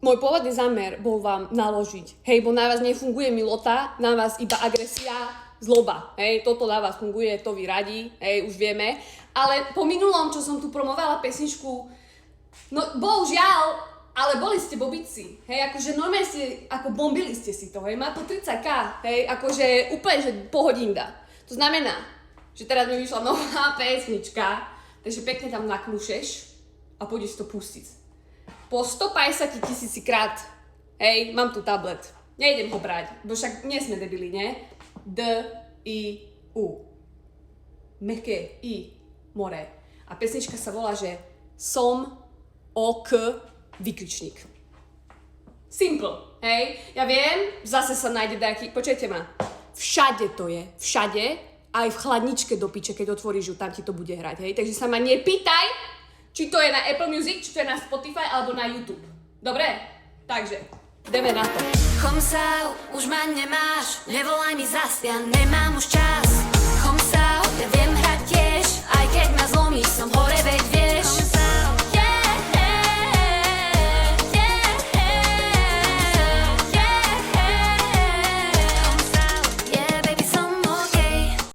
Môj pôvodný zámer bol vám naložiť, hej, bo na vás nefunguje milota, na vás iba agresia, zloba, hej, toto na vás funguje, to vy radi, hej, už vieme, ale po minulom, čo som tu promovala pesničku, no bohužiaľ, ale boli ste bobici, hej, akože normálne ste, ako bombili ste si to, hej, má to 30k, hej, akože úplne, že pohodinda. To znamená, že teraz mi vyšla nová pesnička, takže pekne tam naklušeš a pôjdeš to pustiť. Po 150 000 krát, hej, mám tu tablet, nejdem ho brať, bo však nie sme debili, nie? D-I-U. Mehké I, more. A pesnička sa volá, že Som OK vykričník. Simple, hej? Ja viem, zase sa nájde nejaký, počujete ma, všade to je, všade, aj v chladničke do piče, keď otvoríš ju, tam ti to bude hrať, hej? Takže sa ma nepýtaj, či to je na Apple Music, či to je na Spotify, alebo na YouTube. Dobre? Takže, ideme na to. Chom sa, už ma nemáš, nevolaj mi zas, ja nemám už čas.